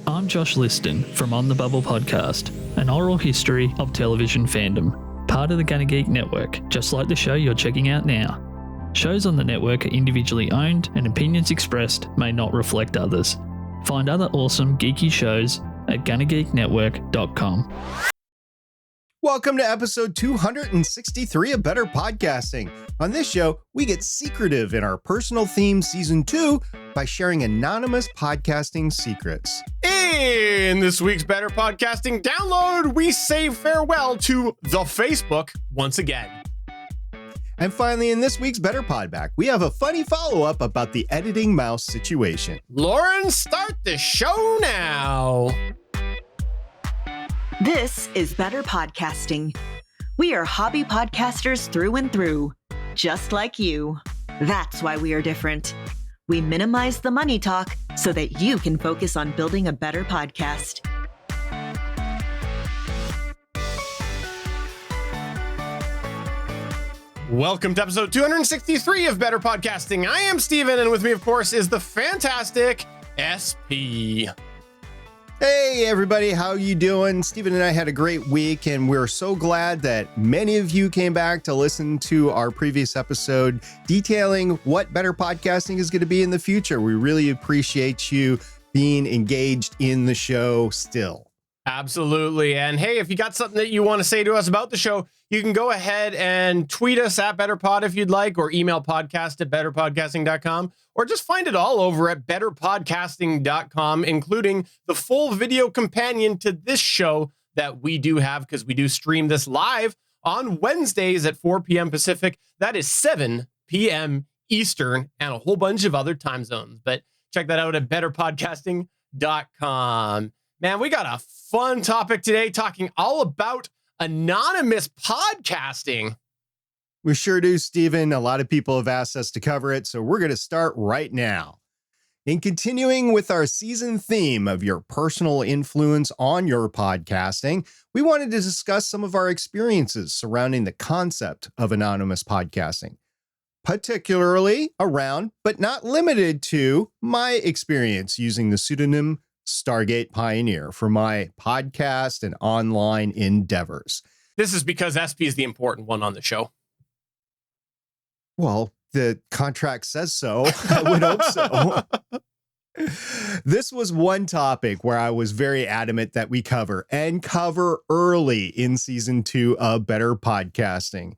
I'm Josh Liston from On the Bubble podcast, an oral history of television fandom, part of the GonnaGeek network, just like the show you're checking out now. Shows on the network are individually owned, and opinions expressed may not reflect others. Find other awesome geeky shows at GonnaGeekNetwork.com. Welcome to episode 263 of Better Podcasting. On this show, we get secretive in our personal theme season 2 by sharing anonymous podcasting secrets. In this week's Better Podcasting download, we say farewell to the Facebook once again. And finally, in this week's Better Podback, we have a funny follow-up about the editing mouse situation. Lauren, start the show now. This is Better Podcasting. We are hobby podcasters through and through, just like you. That's why we are different. We minimize the money talk so that you can focus on building a better podcast. Welcome to episode 263 of Better Podcasting. I am Steven, and with me, of course, is the fantastic SP. Hey everybody, how you doing? Steven and I had a great week, and we're so glad that many of you came back to listen to our previous episode detailing what Better Podcasting is going to be in the future. We really appreciate you being engaged in the show still. Absolutely. And hey, if you got something that you want to say to us about the show, you can go ahead and tweet us at BetterPod if you'd like, or email podcast@betterpodcasting.com, or just find it all over at betterpodcasting.com, including the full video companion to this show that we do have, because we do stream this live on Wednesdays at 4 p.m. Pacific. That is 7 p.m. Eastern, and a whole bunch of other time zones. But check that out at betterpodcasting.com. Man, we got a fun topic today, talking all about anonymous podcasting. We sure do, Steven. A lot of people have asked us to cover it, so we're going to start right now. In continuing with our season theme of your personal influence on your podcasting, we wanted to discuss some of our experiences surrounding the concept of anonymous podcasting, particularly around, but not limited to, my experience using the pseudonym Stargate Pioneer for my podcast and online endeavors. This is because SP is the important one on the show. Well, the contract says so. I would hope so. This was one topic where I was very adamant that we cover early in season 2 of Better Podcasting.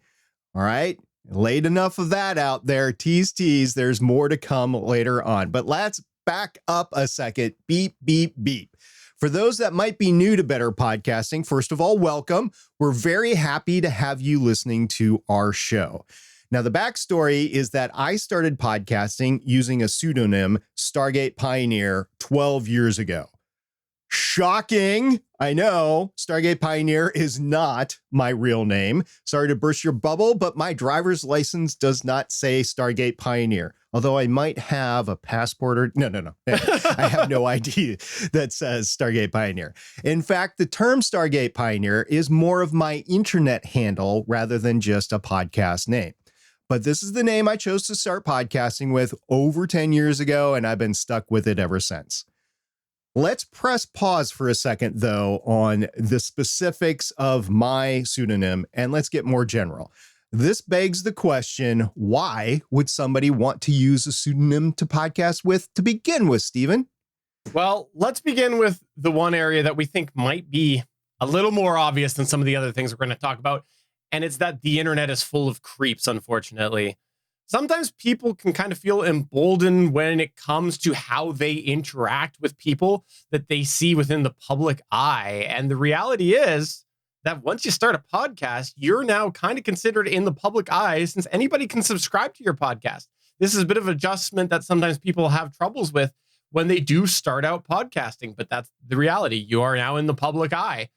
All right. Laid enough of that out there. Tease, tease. There's more to come later on. But let's back up a second. Beep, beep, beep. For those that might be new to Better Podcasting, first of all, welcome. We're very happy to have you listening to our show. Now, the backstory is that I started podcasting using a pseudonym, Stargate Pioneer, 12 years ago. Shocking. I know. Stargate Pioneer is not my real name. Sorry to burst your bubble, but my driver's license does not say Stargate Pioneer. Although I might have a passport or... No. I have no ID that says Stargate Pioneer. In fact, the term Stargate Pioneer is more of my internet handle rather than just a podcast name. But this is the name I chose to start podcasting with over 10 years ago, and I've been stuck with it ever since. Let's press pause for a second, though, on the specifics of my pseudonym, and let's get more general. This begs the question, why would somebody want to use a pseudonym to podcast with to begin with, Steven? Well, let's begin with the one area that we think might be a little more obvious than some of the other things we're going to talk about, and it's that the internet is full of creeps, unfortunately. Sometimes people can kind of feel emboldened when it comes to how they interact with people that they see within the public eye. And the reality is that once you start a podcast, you're now kind of considered in the public eye, since anybody can subscribe to your podcast. This is a bit of adjustment that sometimes people have troubles with when they do start out podcasting, but that's the reality. You are now in the public eye.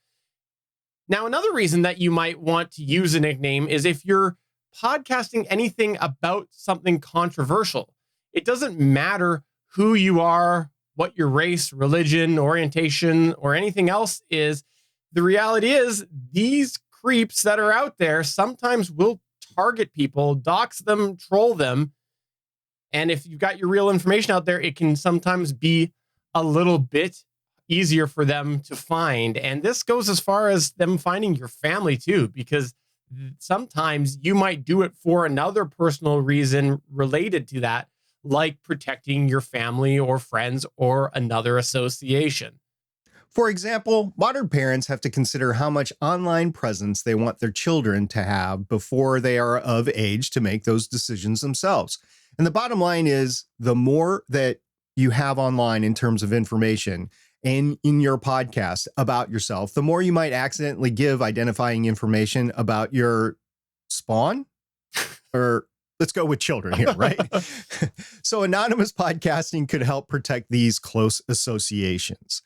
Now, another reason that you might want to use a nickname is if you're podcasting anything about something controversial. It doesn't matter who you are, what your race, religion, orientation, or anything else is. The reality is these creeps that are out there sometimes will target people, dox them, troll them. And if you've got your real information out there, it can sometimes be a little bit easier for them to find. And this goes as far as them finding your family too, because sometimes you might do it for another personal reason related to that, like protecting your family or friends or another association. For example, modern parents have to consider how much online presence they want their children to have before they are of age to make those decisions themselves. And the bottom line is, the more that you have online in terms of information and in your podcast about yourself, the more you might accidentally give identifying information about your spawn, or let's go with children here, right? So anonymous podcasting could help protect these close associations.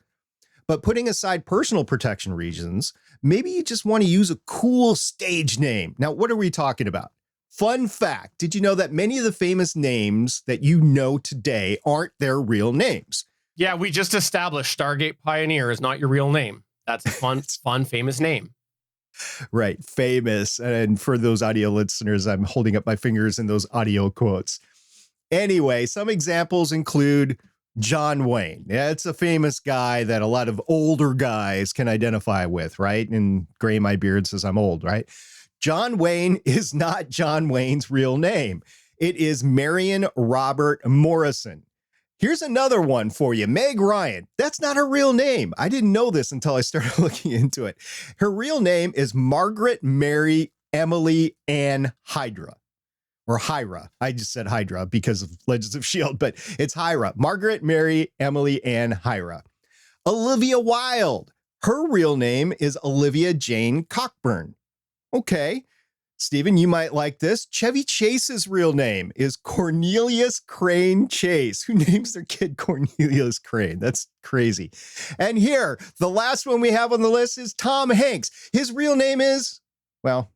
But putting aside personal protection reasons, maybe you just want to use a cool stage name. Now, what are we talking about? Fun fact, did you know that many of the famous names that you know today aren't their real names? Yeah, we just established Stargate Pioneer is not your real name. That's a fun, famous name. Right, famous. And for those audio listeners, I'm holding up my fingers in those audio quotes. Anyway, some examples include John Wayne. Yeah, it's a famous guy that a lot of older guys can identify with, right? And Gray My Beard says I'm old, right? John Wayne is not John Wayne's real name. It is Marion Robert Morrison. Here's another one for you. Meg Ryan. That's not her real name. I didn't know this until I started looking into it. Her real name is Margaret Mary Emily Ann Hydra. Or Hyra. I just said Hydra because of Legends of S.H.I.E.L.D., but it's Hyra. Margaret Mary Emily Ann Hyra. Olivia Wilde. Her real name is Olivia Jane Cockburn. Okay. Stephen, you might like this. Chevy Chase's real name is Cornelius Crane Chase. Who names their kid Cornelius Crane? That's crazy. And here, the last one we have on the list is Tom Hanks. His real name is, well,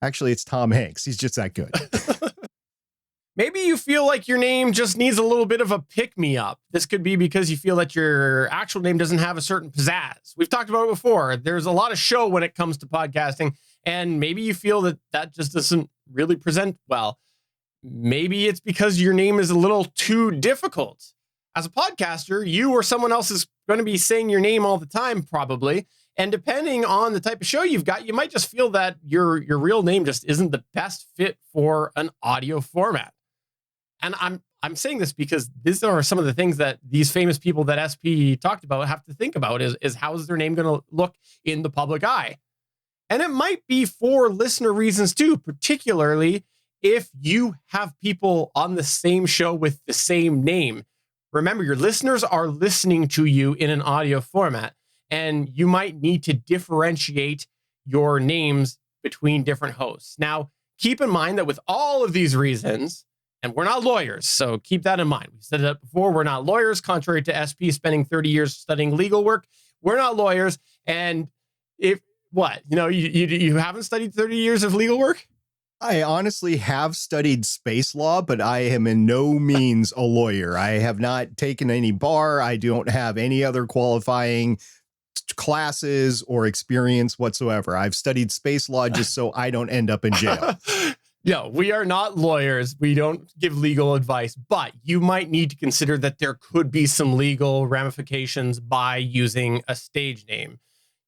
actually, it's Tom Hanks. He's just that good. Maybe you feel like your name just needs a little bit of a pick-me-up. This could be because you feel that your actual name doesn't have a certain pizzazz. We've talked about it before. There's a lot of show when it comes to podcasting, and maybe you feel that that just doesn't really present well. Maybe it's because your name is a little too difficult. As a podcaster, you or someone else is going to be saying your name all the time, probably. And depending on the type of show you've got, you might just feel that your real name just isn't the best fit for an audio format. And I'm saying this because these are some of the things that these famous people that SP talked about have to think about is how is their name going to look in the public eye? And it might be for listener reasons too, particularly if you have people on the same show with the same name. Remember, your listeners are listening to you in an audio format, and you might need to differentiate your names between different hosts. Now, keep in mind that with all of these reasons, and we're not lawyers, so keep that in mind. We've said it before, we're not lawyers, contrary to SP spending 30 years studying legal work. We're not lawyers. And if, what, you haven't studied 30 years of legal work? I honestly have studied space law, but I am in no means a lawyer. I have not taken any bar. I don't have any other qualifying classes or experience whatsoever. I've studied space law just so I don't end up in jail. No, we are not lawyers. We don't give legal advice, but you might need to consider that there could be some legal ramifications by using a stage name.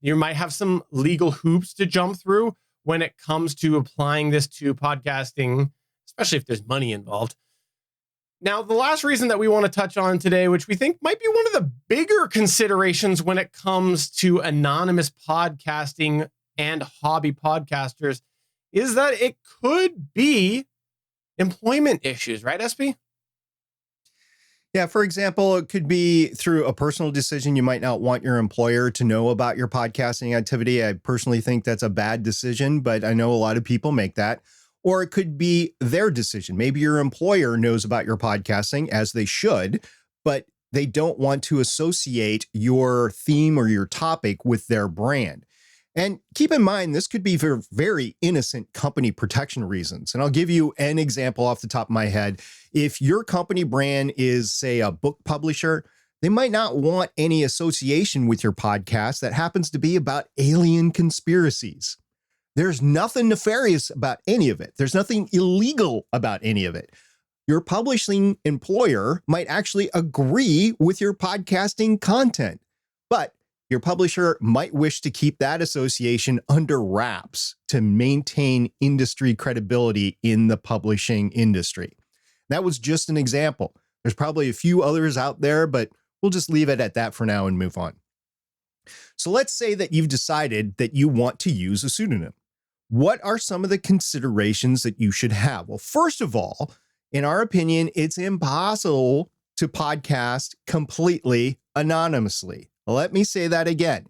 You might have some legal hoops to jump through when it comes to applying this to podcasting, especially if there's money involved. Now, the last reason that we want to touch on today, which we think might be one of the bigger considerations when it comes to anonymous podcasting and hobby podcasters, is that it could be employment issues, right, SP? Yeah, for example, it could be through a personal decision. You might not want your employer to know about your podcasting activity. I personally think that's a bad decision, but I know a lot of people make that. Or it could be their decision. Maybe your employer knows about your podcasting, as they should, but they don't want to associate your theme or your topic with their brand. And keep in mind, this could be for very innocent company protection reasons. And I'll give you an example off the top of my head. If your company brand is, say, a book publisher, they might not want any association with your podcast that happens to be about alien conspiracies. There's nothing nefarious about any of it. There's nothing illegal about any of it. Your publishing employer might actually agree with your podcasting content. But your publisher might wish to keep that association under wraps to maintain industry credibility in the publishing industry. That was just an example. There's probably a few others out there, but we'll just leave it at that for now and move on. So let's say that you've decided that you want to use a pseudonym. What are some of the considerations that you should have? Well, first of all, in our opinion, it's impossible to podcast completely anonymously. Let me say that again.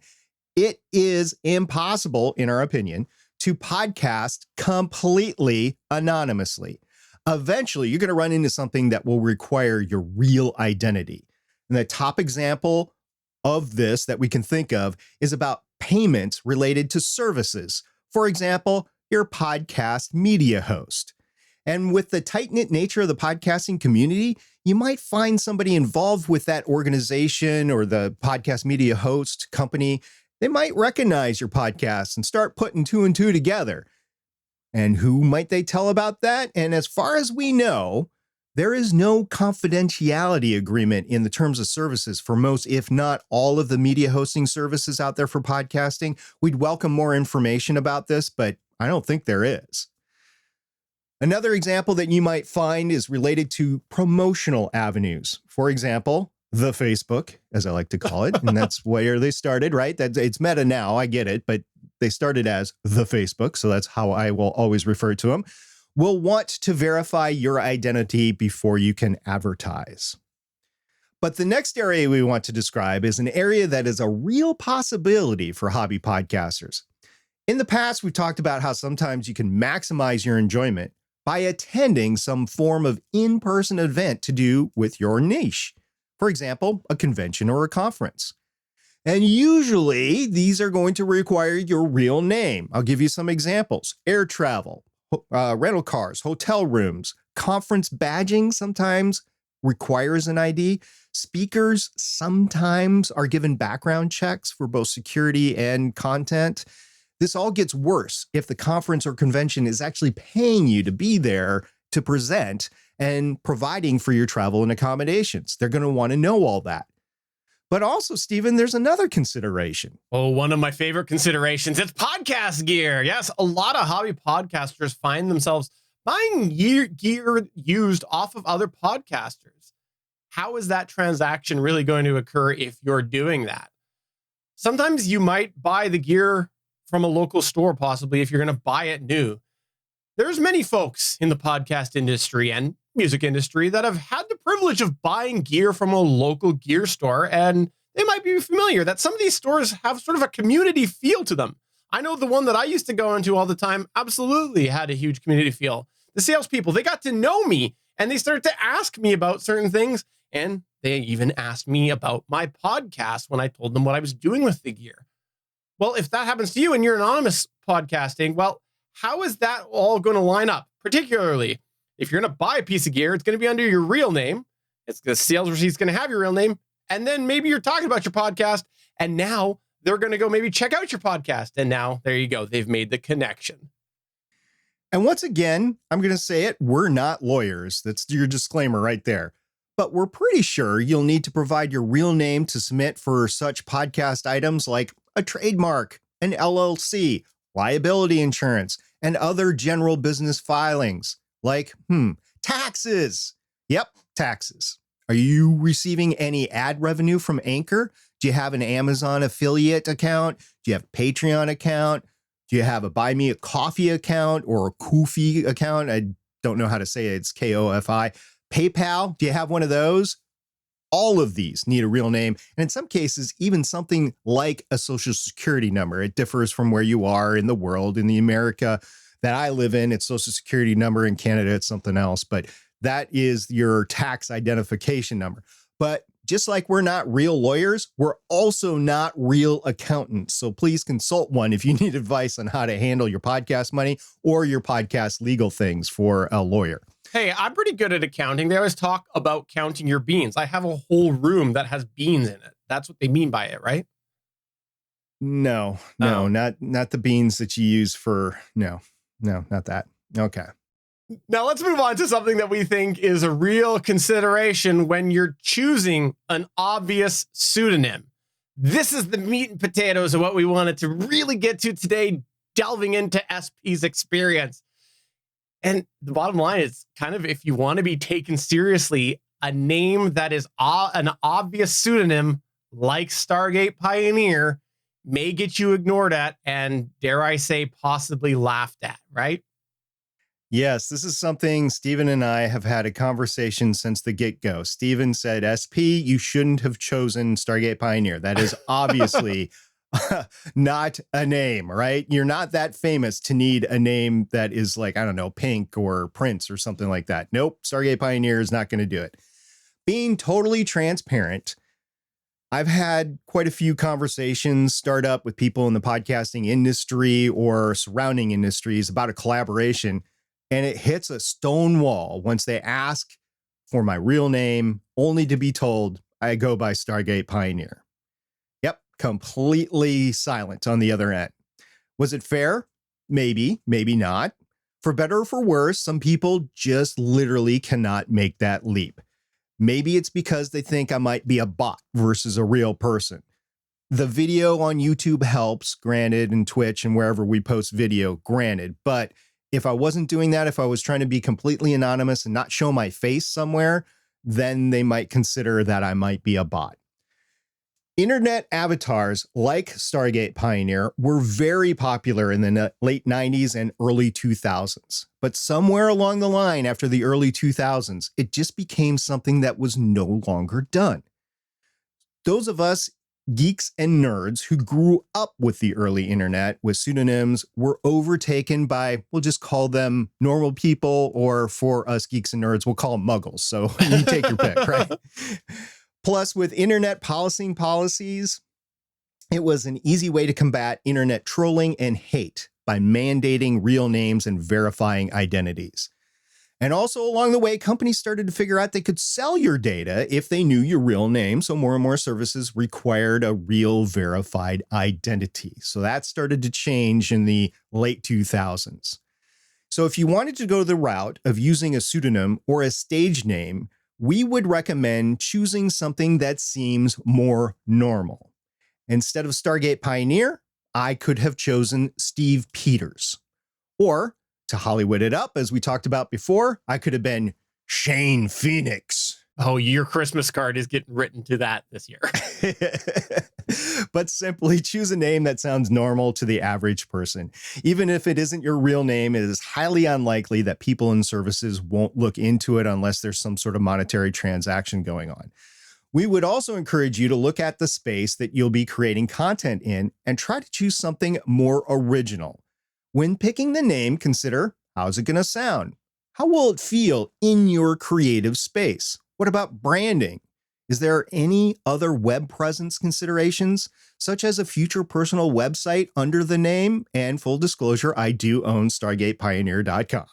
It is impossible, in our opinion, to podcast completely anonymously. Eventually, you're going to run into something that will require your real identity. And the top example of this that we can think of is about payments related to services. For example, your podcast media host. And with the tight-knit nature of the podcasting community, you might find somebody involved with that organization or the podcast media host company. They might recognize your podcast and start putting two and two together. And who might they tell about that? And as far as we know, there is no confidentiality agreement in the terms of services for most, if not all, of the media hosting services out there for podcasting. We'd welcome more information about this, but I don't think there is. Another example that you might find is related to promotional avenues. For example, the Facebook, as I like to call it, and that's where they started, right? It's meta now, I get it, but they started as the Facebook, so that's how I will always refer to them, will want to verify your identity before you can advertise. But the next area we want to describe is an area that is a real possibility for hobby podcasters. In the past, we've talked about how sometimes you can maximize your enjoyment by attending some form of in-person event to do with your niche. For example, a convention or a conference. And usually these are going to require your real name. I'll give you some examples. Air travel, rental cars, hotel rooms, conference badging sometimes requires an ID. Speakers sometimes are given background checks for both security and content. This all gets worse if the conference or convention is actually paying you to be there to present and providing for your travel and accommodations. They're going to want to know all that. But also, Stephen, there's another consideration. Oh, one of my favorite considerations. It's podcast gear. Yes, a lot of hobby podcasters find themselves buying gear used off of other podcasters. How is that transaction really going to occur if you're doing that? Sometimes you might buy the gear from a local store, possibly, if you're going to buy it new. There's many folks in the podcast industry and music industry that have had the privilege of buying gear from a local gear store, and they might be familiar that some of these stores have sort of a community feel to them. I know the one that I used to go into all the time absolutely had a huge community feel. The salespeople, they got to know me and they started to ask me about certain things, and they even asked me about my podcast when I told them what I was doing with the gear. Well, if that happens to you and you're anonymous podcasting, well, how is that all going to line up? Particularly if you're going to buy a piece of gear, it's going to be under your real name. It's the sales receipt's going to have your real name. And then maybe you're talking about your podcast, and now they're going to go maybe check out your podcast. And now there you go. They've made the connection. And once again, I'm going to say it. We're not lawyers. That's your disclaimer right there. But we're pretty sure you'll need to provide your real name to submit for such podcast items like a trademark, an LLC, liability insurance, and other general business filings like, taxes. Yep, taxes. Are you receiving any ad revenue from Anchor? Do you have an Amazon affiliate account? Do you have a Patreon account? Do you have a Buy Me a Coffee account or a Ko-fi account? I don't know how to say it. It's K-O-F-I. PayPal, do you have one of those? All of these need a real name, and in some cases, even something like a social security number. It differs from where you are in the world. In the America that I live in, it's social security number. In Canada, it's something else, but that is your tax identification number. But just like we're not real lawyers, we're also not real accountants. So please consult one if you need advice on how to handle your podcast money or your podcast legal things for a lawyer. Hey, I'm pretty good at accounting. They always talk about counting your beans. I have a whole room that has beans in it. That's what they mean by it, right? No, not the beans that you use for, no, not that. Okay. Now let's move on to something that we think is a real consideration when you're choosing an obvious pseudonym. this is the meat and potatoes of what we wanted to really get to today, delving into SP's experience. And the bottom line is kind of, if you want to be taken seriously, a name that is an obvious pseudonym like Stargate Pioneer may get you ignored at and, dare I say, possibly laughed at, right? Yes, this is something Stephen and I have had a conversation since the get-go. Stephen said, SP, you shouldn't have chosen Stargate Pioneer. That is obviously not a name, right? You're not that famous to need a name that is like, I don't know, Pink or Prince or something like that. Nope, Stargate Pioneer is not going to do it. Being totally transparent, I've had quite a few conversations start up with people in the podcasting industry or surrounding industries about a collaboration, and it hits a stone wall once they ask for my real name, only to be told I go by Stargate Pioneer. Yep, completely silent on the other end. Was it fair? Maybe, maybe not. For better or for worse, some people just literally cannot make that leap. Maybe it's because they think I might be a bot versus a real person. The video on YouTube helps, granted, and Twitch and wherever we post video, granted. But if I wasn't doing that, if I was trying to be completely anonymous and not show my face somewhere, then they might consider that I might be a bot. Internet avatars like Stargate Pioneer were very popular in the late 90s and early 2000s. But somewhere along the line after the early 2000s, it just became something that was no longer done. Those of us geeks and nerds who grew up with the early internet with pseudonyms were overtaken by, we'll just call them normal people, or for us geeks and nerds, we'll call them muggles. So you take your pick, right? Plus, with internet policing policies, it was an easy way to combat internet trolling and hate by mandating real names and verifying identities. And also along the way, companies started to figure out they could sell your data if they knew your real name. So more and more services required a real verified identity. So that started to change in the late 2000s. So if you wanted to go the route of using a pseudonym or a stage name, we would recommend choosing something that seems more normal. Instead of Stargate Pioneer, I could have chosen Steve Peters. Or, to Hollywood it up, as we talked about before, I could have been Shane Phoenix. Oh, your Christmas card is getting written to that this year. But simply choose a name that sounds normal to the average person. Even if it isn't your real name, it is highly unlikely that people and services won't look into it unless there's some sort of monetary transaction going on. We would also encourage you to look at the space that you'll be creating content in and try to choose something more original. When picking the name, consider, how's it going to sound? How will it feel in your creative space? What about branding? Is there any other web presence considerations, such as a future personal website under the name? And full disclosure, I do own StargatePioneer.com.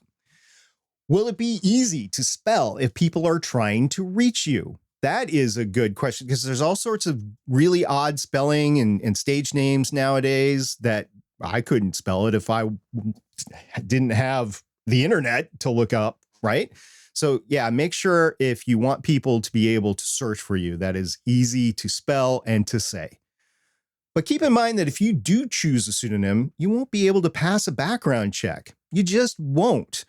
Will it be easy to spell if people are trying to reach you? That is a good question, because there's all sorts of really odd spelling and stage names nowadays that I couldn't spell it if I didn't have the internet to look up, right? So yeah, make sure if you want people to be able to search for you, that is easy to spell and to say. But keep in mind that if you do choose a pseudonym, you won't be able to pass a background check. You just won't.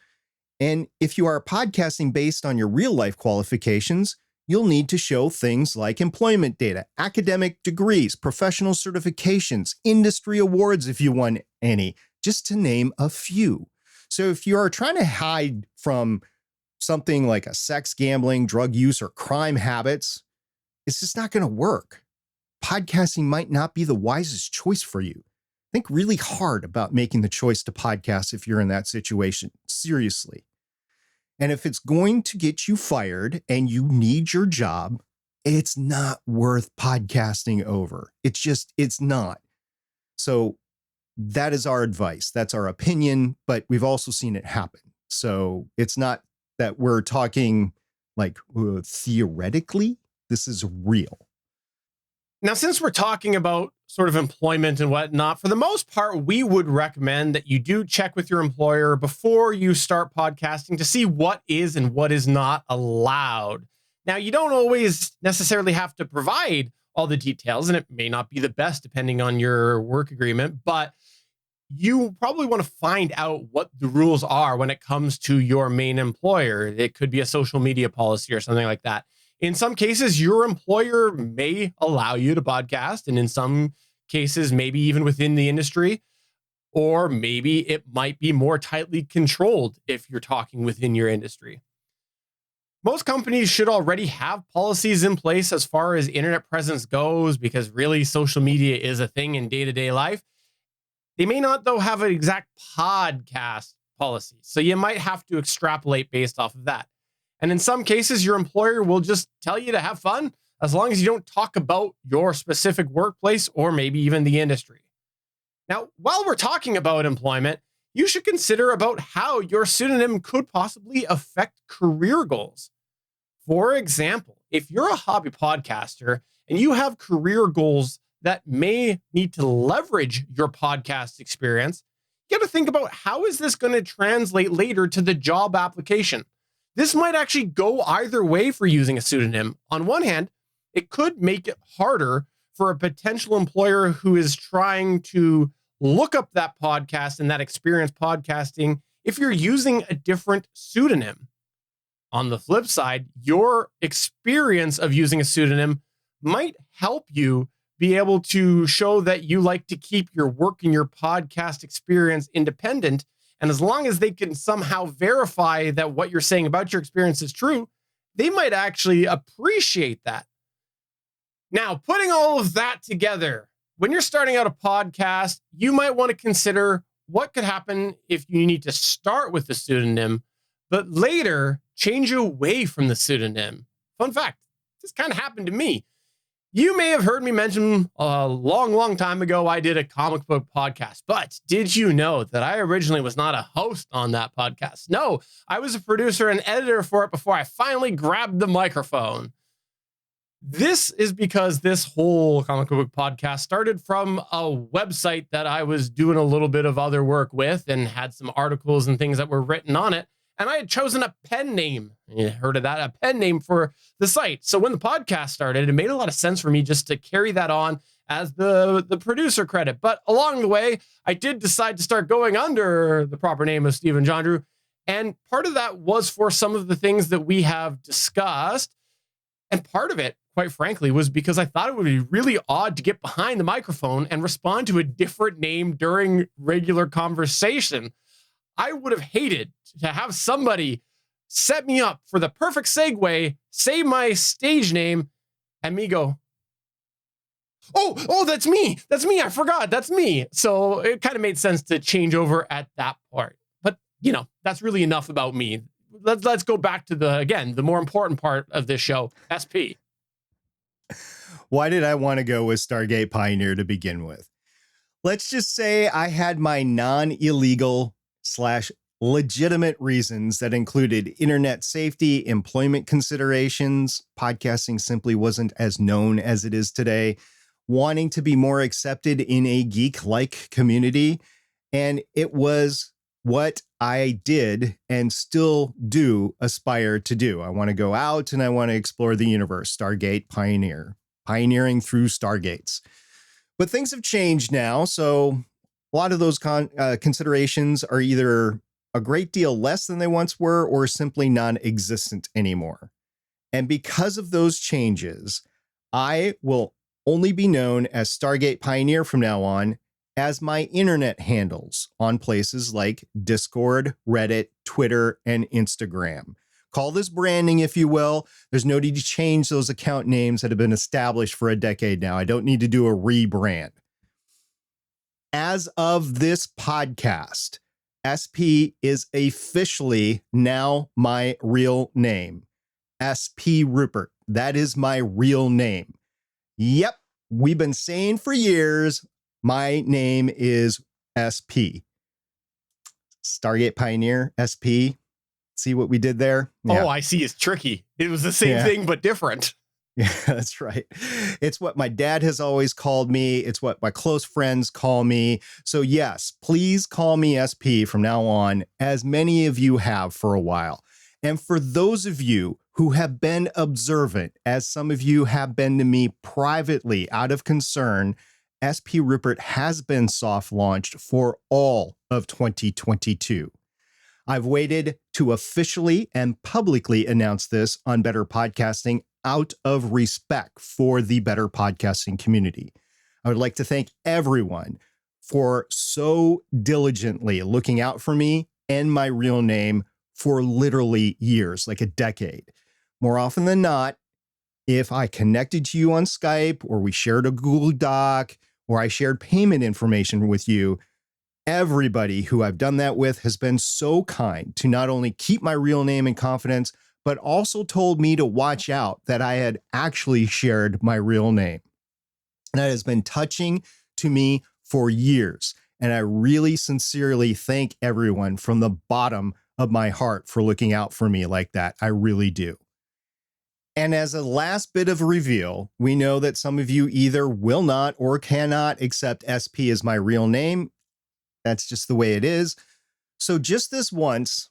And if you are podcasting based on your real life qualifications, you'll need to show things like employment data, academic degrees, professional certifications, industry awards if you won any, just to name a few. So if you are trying to hide from something like a sex, gambling, drug use, or crime habits, it's just not going to work. Podcasting might not be the wisest choice for you. Think really hard about making the choice to podcast if you're in that situation. Seriously. And if it's going to get you fired and you need your job, it's not worth podcasting over. It's not. So that is our advice. That's our opinion, but we've also seen it happen. So it's not that we're talking like theoretically. This is real. Now, since we're talking about sort of employment and whatnot, for the most part, we would recommend that you do check with your employer before you start podcasting to see what is and what is not allowed. Now, you don't always necessarily have to provide all the details, and it may not be the best depending on your work agreement, but you probably want to find out what the rules are when it comes to your main employer. It could be a social media policy or something like that. In some cases, your employer may allow you to podcast, and in some cases, maybe even within the industry, or maybe it might be more tightly controlled if you're talking within your industry. Most companies should already have policies in place as far as internet presence goes, because really social media is a thing in day-to-day life. They may not, though, have an exact podcast policy, so you might have to extrapolate based off of that. And in some cases, your employer will just tell you to have fun as long as you don't talk about your specific workplace or maybe even the industry. Now, while we're talking about employment, you should consider about how your pseudonym could possibly affect career goals. For example, if you're a hobby podcaster and you have career goals that may need to leverage your podcast experience, you got to think about how is this going to translate later to the job application. This might actually go either way for using a pseudonym. On one hand, it could make it harder for a potential employer who is trying to look up that podcast and that experience podcasting if you're using a different pseudonym. On the flip side, your experience of using a pseudonym might help you be able to show that you like to keep your work and your podcast experience independent. And as long as they can somehow verify that what you're saying about your experience is true, they might actually appreciate that. Now, putting all of that together, when you're starting out a podcast, you might want to consider what could happen if you need to start with the pseudonym, but later change away from the pseudonym. Fun fact, this kind of happened to me. You may have heard me mention a long time ago, I did a comic book podcast, but did you know that I originally was not a host on that podcast? No, I was a producer and editor for it before I finally grabbed the microphone. This is because this whole comic book podcast started from a website that I was doing a little bit of other work with and had some articles and things that were written on it. And I had chosen a pen name. You heard of that? A pen name for the site. So when the podcast started, it made a lot of sense for me just to carry that on as the producer credit. But along the way, I did decide to start going under the proper name of Stephen Jondrew. And part of that was for some of the things that we have discussed. And part of it, quite frankly, was because I thought it would be really odd to get behind the microphone and respond to a different name during regular conversation. I would have hated to have somebody set me up for the perfect segue, say my stage name, and me go, oh, that's me. That's me. I forgot. That's me. So it kind of made sense to change over at that part. But, that's really enough about me. Let's go back to the more important part of this show, SP. Why did I want to go with Stargate Pioneer to begin with? Let's just say I had my non-illegal / legitimate reasons that included internet safety, employment considerations. Podcasting simply wasn't as known as it is today. Wanting to be more accepted in a geek-like community. And it was what I did and still do aspire to do. I want to go out and I want to explore the universe. Stargate Pioneer. Pioneering through Stargates. But things have changed now, so a lot of those considerations are either a great deal less than they once were or simply non-existent anymore. And because of those changes, I will only be known as Stargate Pioneer from now on as my internet handles on places like Discord, Reddit, Twitter, and Instagram. Call this branding, if you will. There's no need to change those account names that have been established for a decade now. I don't need to do a rebrand. As of this podcast, SP is officially now my real name. SP Rupert. That is my real name. Yep, we've been saying for years, my name is SP. Stargate Pioneer, SP. See what we did there? Yeah. Oh, I see. It's tricky. It was the same thing, but different. Yeah, that's right. It's what my dad has always called me. It's what my close friends call me. So yes, please call me SP from now on, as many of you have for a while. And for those of you who have been observant, as some of you have been to me privately out of concern, SP Rupert has been soft launched for all of 2022. I've waited to officially and publicly announce this on Better Podcasting out of respect for the Better Podcasting community. I would like to thank everyone for so diligently looking out for me and my real name for literally years, like a decade. More often than not, if I connected to you on Skype or we shared a Google Doc or I shared payment information with you, everybody who I've done that with has been so kind to not only keep my real name in confidence, but also told me to watch out that I had actually shared my real name. And that has been touching to me for years. And I really sincerely thank everyone from the bottom of my heart for looking out for me like that. I really do. And as a last bit of reveal, we know that some of you either will not or cannot accept SP as my real name. That's just the way it is. So just this once,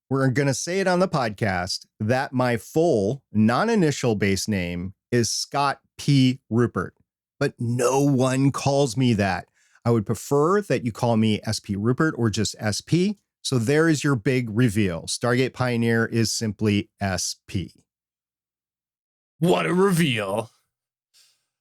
we're going to say it on the podcast that my full non-initial base name is Scott P. Rupert, but no one calls me that. I would prefer that you call me SP Rupert or just SP. So there is your big reveal. Stargate Pioneer is simply SP. What a reveal.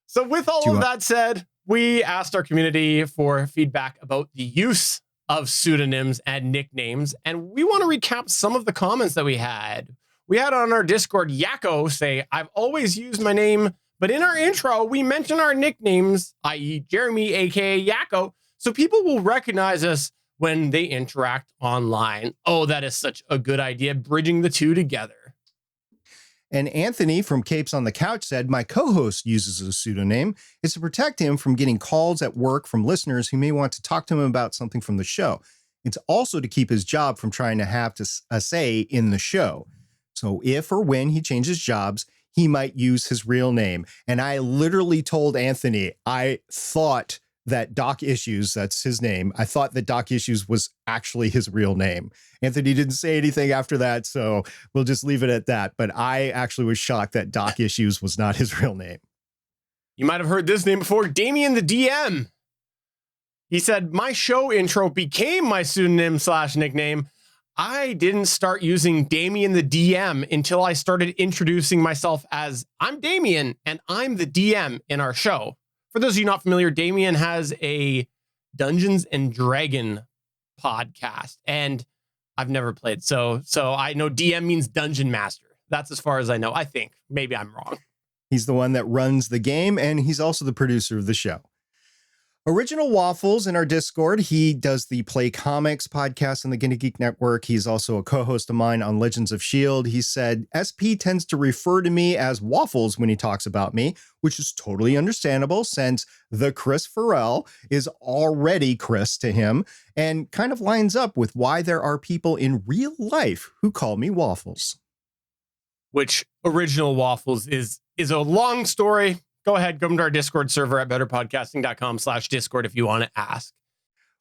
So with all of that said, we asked our community for feedback about the use of pseudonyms and nicknames, and we want to recap some of the comments that we had. We had on our Discord, Yakko say, I've always used my name, but in our intro, we mention our nicknames, i.e. Jeremy, aka Yakko, so people will recognize us when they interact online. Oh, that is such a good idea, bridging the two together. And Anthony from Capes on the Couch said, my co-host uses a pseudonym. It's to protect him from getting calls at work from listeners who may want to talk to him about something from the show. It's also to keep his job from trying to have a say in the show. So if or when he changes jobs, he might use his real name. And I literally told Anthony, I thought that Doc Issues, that's his name, I thought that Doc Issues was actually his real name. Anthony didn't say anything after that, so we'll just leave it at that. But I actually was shocked that Doc Issues was not his real name. You might have heard this name before, Damien the DM. He said, my show intro became my pseudonym / nickname. I didn't start using Damien the DM until I started introducing myself as, I'm Damien, and I'm the DM in our show. For those of you not familiar, Damien has a Dungeons and Dragon podcast, and I've never played. So I know DM means Dungeon Master. That's as far as I know. I think. Maybe I'm wrong. He's the one that runs the game, and he's also the producer of the show. Original Waffles in our Discord. He does the Play Comics podcast on the GonnaGeek Network. He's also a co-host of mine on Legends of S.H.I.E.L.D. He said, SP tends to refer to me as Waffles when he talks about me, which is totally understandable since the Chris Farrell is already Chris to him and kind of lines up with why there are people in real life who call me Waffles. Which Original Waffles is a long story. Go ahead, come to our Discord server at betterpodcasting.com/Discord if you want to ask.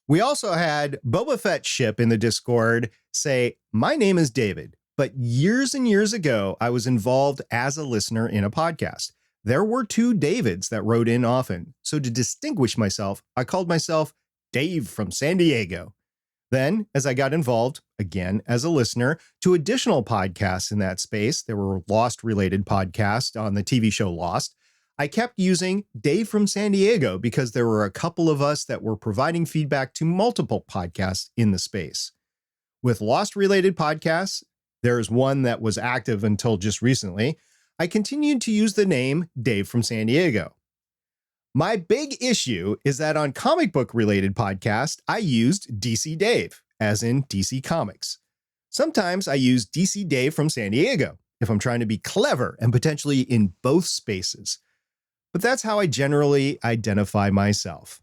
We also had Boba Fett Ship in the Discord say, my name is David, but years and years ago, I was involved as a listener in a podcast. There were 2 Davids that wrote in often. So to distinguish myself, I called myself Dave from San Diego. Then, as I got involved, again, as a listener, to additional podcasts in that space, there were Lost-related podcasts on the TV show Lost, I kept using Dave from San Diego because there were a couple of us that were providing feedback to multiple podcasts in the space. With Lost-related podcasts, there's one that was active until just recently, I continued to use the name Dave from San Diego. My big issue is that on comic book-related podcasts, I used DC Dave, as in DC Comics. Sometimes I use DC Dave from San Diego if I'm trying to be clever and potentially in both spaces. But that's how I generally identify myself.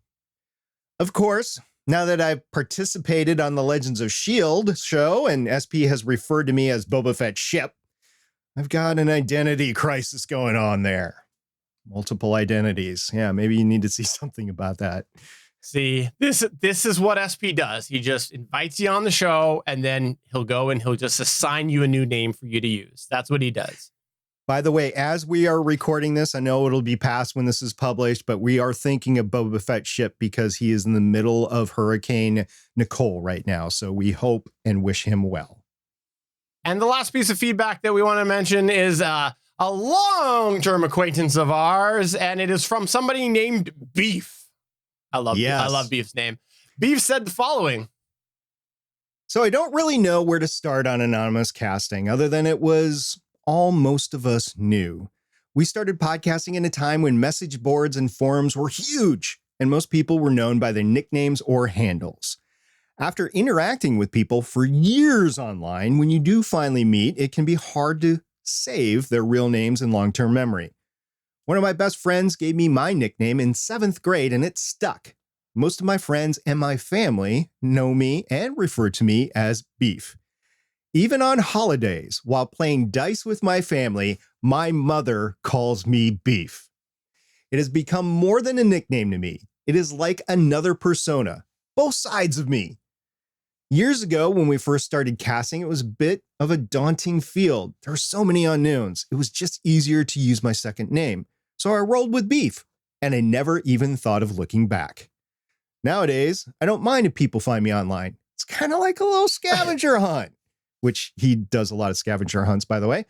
Of course, now that I've participated on the Legends of S.H.I.E.L.D. show and SP has referred to me as Boba Fett Ship, I've got an identity crisis going on there. Multiple identities. Yeah, maybe you need to see something about that. See, this is what SP does. He just invites you on the show, and then he'll go and he'll just assign you a new name for you to use. That's what he does. By the way, as we are recording this, I know it'll be past when this is published, but we are thinking of Boba Fett's ship because he is in the middle of Hurricane Nicole right now. So we hope and wish him well. And the last piece of feedback that we want to mention is a long-term acquaintance of ours, and it is from somebody named Beef. I love Beef's name. Beef said the following. So I don't really know where to start on anonymous casting other than it was all most of us knew. We started podcasting in a time when message boards and forums were huge, and most people were known by their nicknames or handles. After interacting with people for years online, when you do finally meet, it can be hard to save their real names in long-term memory. One of my best friends gave me my nickname in 7th grade, and it stuck. Most of my friends and my family know me and refer to me as Beef. Even on holidays, while playing dice with my family, my mother calls me Beef. It has become more than a nickname to me. It is like another persona, both sides of me. Years ago, when we first started casting, it was a bit of a daunting field. There are so many unknowns. It was just easier to use my second name. So I rolled with Beef, and I never even thought of looking back. Nowadays, I don't mind if people find me online. It's kind of like a little scavenger hunt, which he does a lot of scavenger hunts, by the way.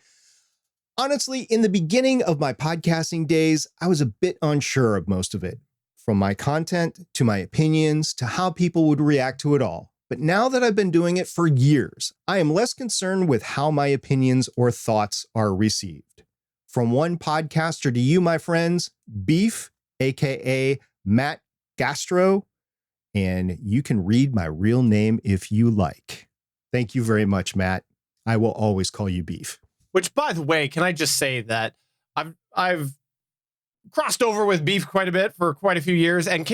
Honestly, in the beginning of my podcasting days, I was a bit unsure of most of it, from my content to my opinions to how people would react to it all. But now that I've been doing it for years, I am less concerned with how my opinions or thoughts are received. From one podcaster to you, my friends, Beef, aka Matt Gastro, and you can read my real name if you like. Thank you very much, Matt. I will always call you Beef. Which, by the way, can I just say that I've crossed over with Beef quite a bit for quite a few years, and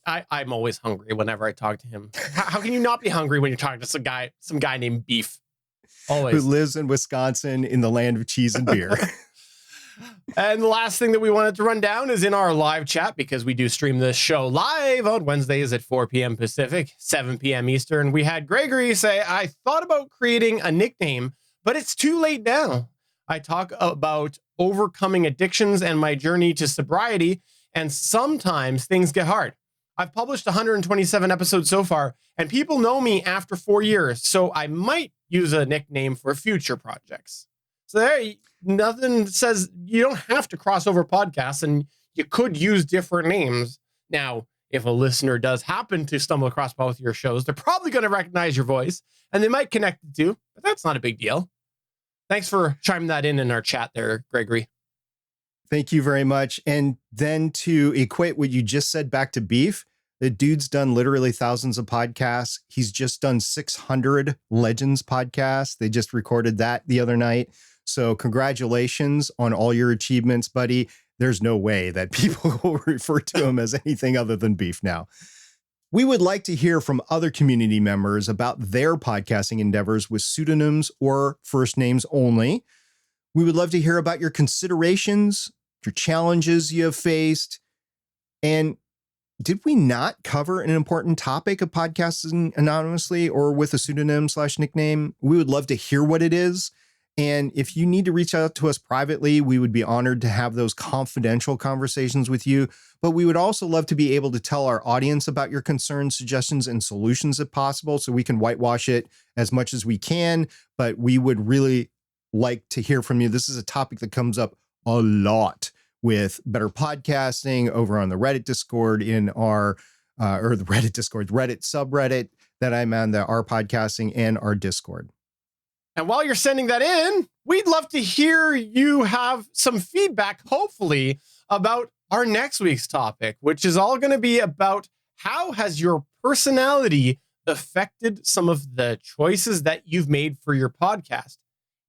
I'm always hungry whenever I talk to him. How can you not be hungry when you're talking to some guy named Beef? Always. Who lives in Wisconsin in the land of cheese and beer. And the last thing that we wanted to run down is in our live chat, because we do stream this show live on Wednesdays at 4 p.m. Pacific, 7 p.m. Eastern. We had Gregory say, I thought about creating a nickname, but it's too late now. I talk about overcoming addictions and my journey to sobriety, and sometimes things get hard. I've published 127 episodes so far, and people know me after 4 years, so I might use a nickname for future projects. So there, nothing says you don't have to cross over podcasts, and you could use different names. Now, if a listener does happen to stumble across both your shows, they're probably going to recognize your voice, and they might connect the two, but that's not a big deal. Thanks for chiming that in our chat there, Gregory. Thank you very much. And then to equate what you just said back to Beef, the dude's done literally thousands of podcasts. He's just done 600 Legends podcasts. They just recorded that the other night. So congratulations on all your achievements, buddy. There's no way that people will refer to him as anything other than Beef now. We would like to hear from other community members about their podcasting endeavors with pseudonyms or first names only. We would love to hear about your considerations, your challenges you have faced. And did we not cover an important topic of podcasting anonymously or with a pseudonym/nickname? We would love to hear what it is. And if you need to reach out to us privately, we would be honored to have those confidential conversations with you. But we would also love to be able to tell our audience about your concerns, suggestions, and solutions if possible, so we can whitewash it as much as we can. But we would really like to hear from you. This is a topic that comes up a lot with Better Podcasting over on the Reddit Discord in our, or the Reddit Discord, Reddit subreddit that I'm on, the our podcasting and our Discord. And while you're sending that in, we'd love to hear you have some feedback, hopefully, about our next week's topic, which is all going to be about how has your personality affected some of the choices that you've made for your podcast,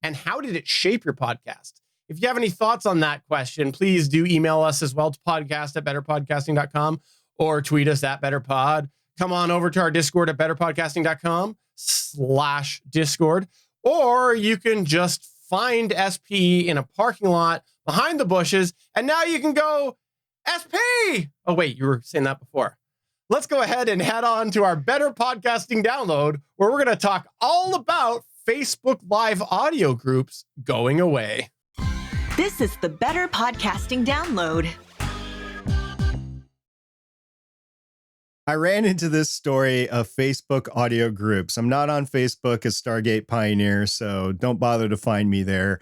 and how did it shape your podcast? If you have any thoughts on that question, please do email us as well to podcast@betterpodcasting.com or tweet us at betterpod. Come on over to our Discord at betterpodcasting.com/Discord. Or you can just find SP in a parking lot behind the bushes, and now you can go, SP! Oh, wait, you were saying that before. let's go ahead and head on to our Better Podcasting download, where we're going to talk all about Facebook Live audio groups going away. This is the Better Podcasting download. I ran into this story of Facebook audio groups. I'm not on Facebook as Stargate Pioneer, so don't bother to find me there.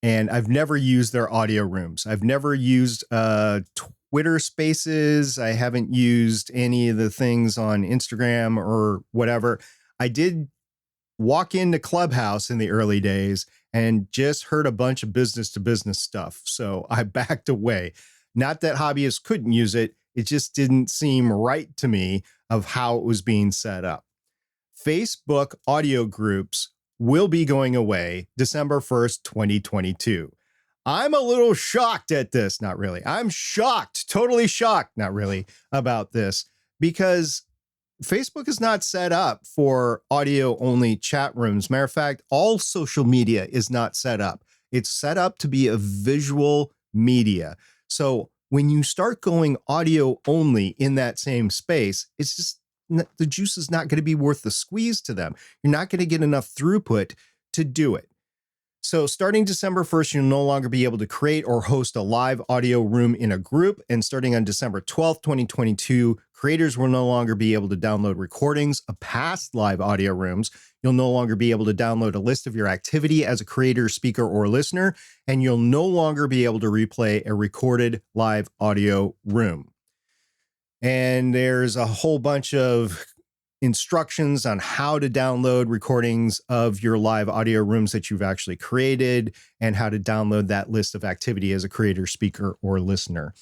And I've never used their audio rooms. I've never used Twitter Spaces. I haven't used any of the things on Instagram or whatever. I did walk into Clubhouse in the early days and just heard a bunch of business to business stuff. So I backed away. Not that hobbyists couldn't use it. It just didn't seem right to me of how it was being set up. Facebook audio groups will be going away December 1st, 2022. I'm a little shocked at this. Not really. I'm shocked, totally shocked, not really, about this, because Facebook is not set up for audio only chat rooms. Matter of fact, all social media is not set up. It's set up to be a visual media. So when you start going audio only in that same space, it's just the juice is not going to be worth the squeeze to them. You're not going to get enough throughput to do it. So starting December 1st, you'll no longer be able to create or host a live audio room in a group. And starting on December 12th, 2022, creators will no longer be able to download recordings of past live audio rooms. You'll no longer be able to download a list of your activity as a creator, speaker, or listener. And you'll no longer be able to replay a recorded live audio room. And there's a whole bunch of instructions on how to download recordings of your live audio rooms that you've actually created and how to download that list of activity as a creator, speaker, or listener.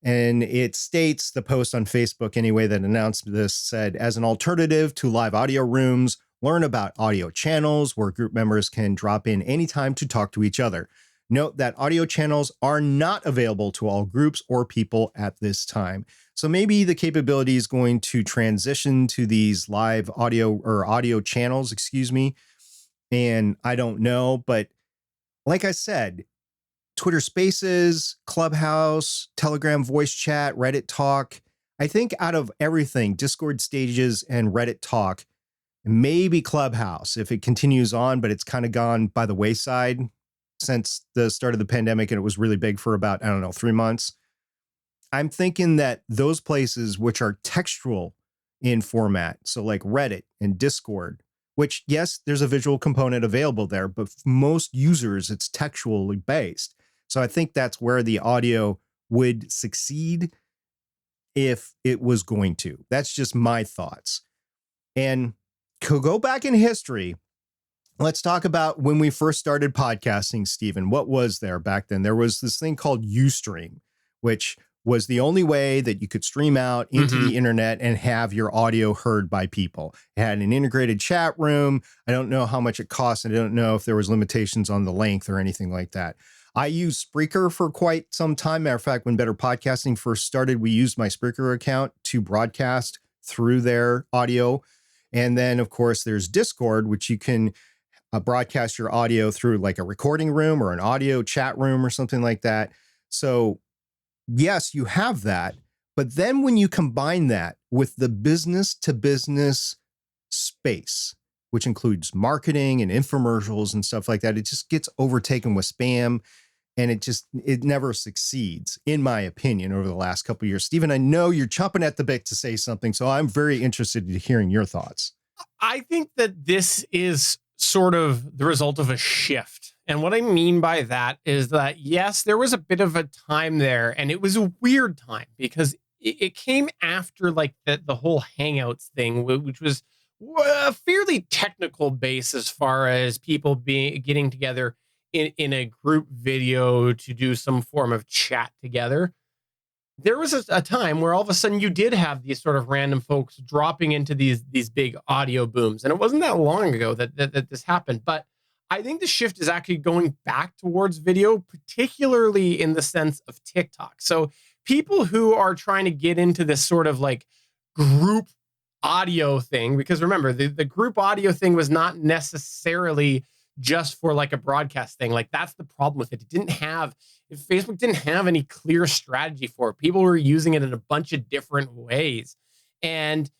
And it states, the post on Facebook anyway that announced this said, as an alternative to live audio rooms, learn about audio channels where group members can drop in anytime to talk to each other. Note that audio channels are not available to all groups or people at this time. So maybe the capability is going to transition to these live audio or audio channels, and I don't know. But like I said, Twitter Spaces, Clubhouse, Telegram voice chat, Reddit talk. I think out of everything, Discord stages and Reddit talk, maybe Clubhouse, if it continues on, but it's kind of gone by the wayside since the start of the pandemic, and it was really big for about, 3 months. I'm thinking that those places which are textual in format, so like Reddit and Discord, which, yes, there's a visual component available there, but for most users, it's textually based. So I think that's where the audio would succeed if it was going to. That's just my thoughts. And to go back in history, let's talk about when we first started podcasting, Stephen. What was there back then? There was this thing called Ustream, which was the only way that you could stream out into the internet and have your audio heard by people. It had an integrated chat room. I don't know how much it cost. I don't know if there was limitations on the length or anything like that. I used Spreaker for quite some time. Matter of fact, when Better Podcasting first started, we used my Spreaker account to broadcast through their audio. And then, of course, there's Discord, which you can broadcast your audio through like a recording room or an audio chat room or something like that. So yes, you have that. But then when you combine that with the business to business space, which includes marketing and infomercials and stuff like that, it just gets overtaken with spam, and it never succeeds, in my opinion, over the last couple of years. Stephen, I know you're chomping at the bit to say something, so I'm very interested in hearing your thoughts. I think that this is sort of the result of a shift. And what I mean by that is that, yes, there was a bit of a time there, and it was a weird time because it came after like the whole Hangouts thing, which was a fairly technical base as far as people getting together in a group video to do some form of chat together. There was a time where all of a sudden you did have these sort of random folks dropping into these big audio booms. And it wasn't that long ago that this happened. But I think the shift is actually going back towards video, particularly in the sense of TikTok. So people who are trying to get into this sort of like group audio thing, because remember, the group audio thing was not necessarily just for like a broadcast thing. Like that's the problem with it. Facebook didn't have any clear strategy for it. People were using it in a bunch of different ways. and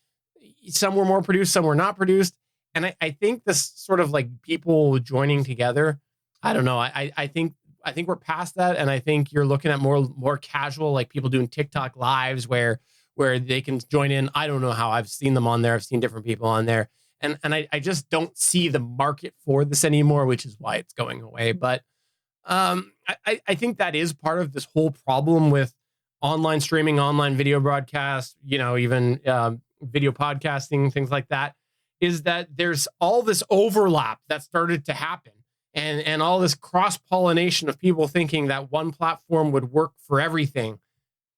some were more produced, some were not produced. And I think this sort of like people joining together, I don't know. I think we're past that. And I think you're looking at more casual, like people doing TikTok lives where they can join in. I don't know how. I've seen them on there. I've seen different people on there. And I just don't see the market for this anymore, which is why it's going away. But I think that is part of this whole problem with online streaming, online video broadcast, even video podcasting, things like that, is that there's all this overlap that started to happen and all this cross-pollination of people thinking that one platform would work for everything.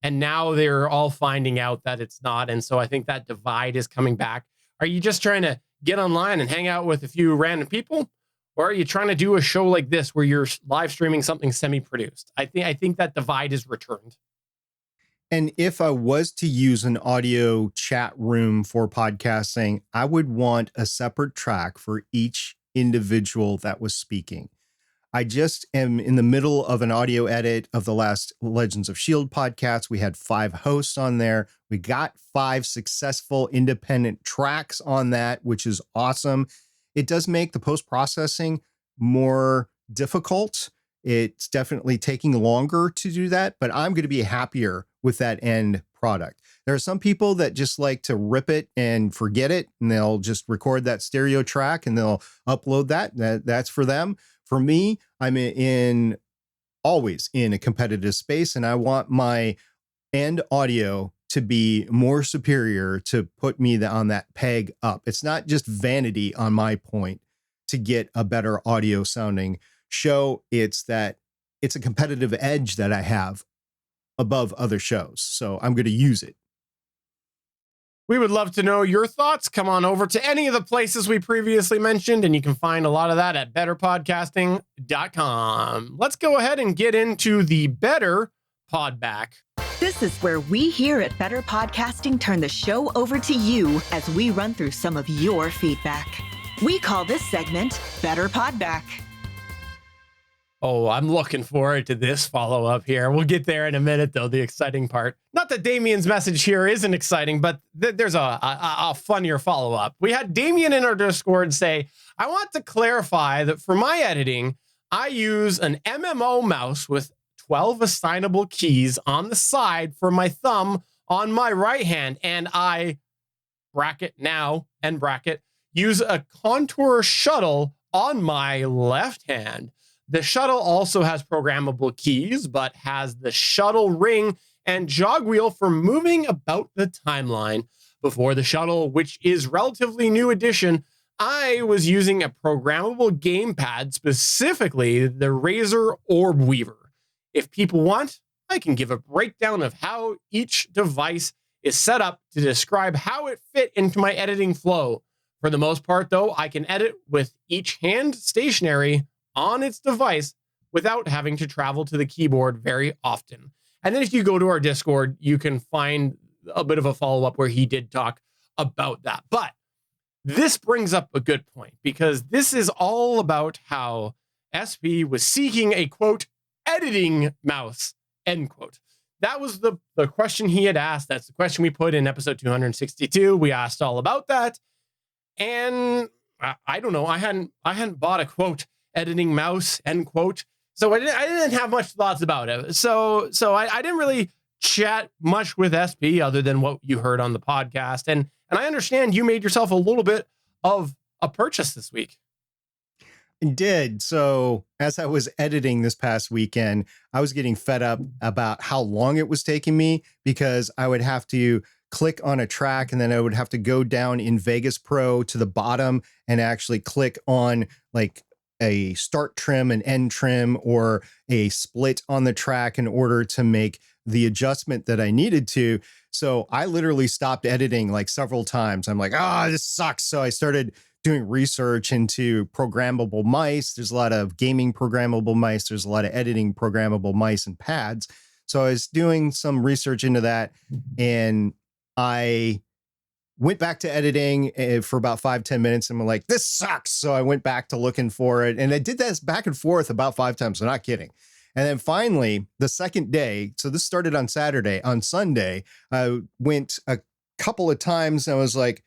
And now they're all finding out that it's not. And so I think that divide is coming back. Are you just trying to get online and hang out with a few random people? Or are you trying to do a show like this where you're live streaming something semi-produced? I think that divide is returned. And if I was to use an audio chat room for podcasting, I would want a separate track for each individual that was speaking. I just am in the middle of an audio edit of the last Legends of S.H.I.E.L.D. podcast. We had 5 hosts on there. We got 5 successful independent tracks on that, which is awesome. It does make the post-processing more difficult. It's definitely taking longer to do that, but I'm going to be happier with that end product. There are some people that just like to rip it and forget it, and they'll just record that stereo track and they'll upload that. That's for them. For me, I'm always in a competitive space, and I want my end audio to be more superior to put me on that peg up. It's not just vanity on my point to get a better audio sounding show. It's that it's a competitive edge that I have above other shows. So I'm going to use it. We would love to know your thoughts. Come on over to any of the places we previously mentioned, and you can find a lot of that at betterpodcasting.com. Let's go ahead and get into the Better Podback. This is where we here at Better Podcasting turn the show over to you as we run through some of your feedback. We call this segment Better Podback. Oh, I'm looking forward to this follow-up here. We'll get there in a minute, though, the exciting part. Not that Damien's message here isn't exciting, but there's a funnier follow-up. We had Damien in our Discord say, I want to clarify that for my editing, I use an MMO mouse with 12 assignable keys on the side for my thumb on my right hand, and I, bracket now, and bracket, use a contour shuttle on my left hand. The shuttle also has programmable keys, but has the shuttle ring and jog wheel for moving about the timeline. Before the shuttle, which is relatively new addition, I was using a programmable gamepad, specifically the Razer Orb Weaver. If people want, I can give a breakdown of how each device is set up to describe how it fit into my editing flow. For the most part, though, I can edit with each hand stationary on its device without having to travel to the keyboard very often. And then if you go to our Discord, you can find a bit of a follow-up where he did talk about that. But this brings up a good point, because this is all about how SP was seeking a, quote, editing mouse, end quote. That was the question he had asked. That's the question we put in episode 262. We asked all about that. And I don't know. I hadn't bought a, quote, editing mouse, end quote. So I didn't have much thoughts about it. So I didn't really chat much with SP other than what you heard on the podcast. And I understand you made yourself a little bit of a purchase this week. I did. So as I was editing this past weekend, I was getting fed up about how long it was taking me, because I would have to click on a track and then I would have to go down in Vegas Pro to the bottom and actually click on like a start trim, an end trim, or a split on the track in order to make the adjustment that I needed to. So I literally stopped editing like several times. I'm like, this sucks. So I started doing research into programmable mice. There's a lot of gaming programmable mice. There's a lot of editing programmable mice and pads. So I was doing some research into that, and I went back to editing for about 5-10 minutes, and I'm like, this sucks. So I went back to looking for it, and I did this back and forth about 5 times. I'm not kidding. And then finally, the second day, so this started on Saturday, on Sunday, I went couple of times I was like,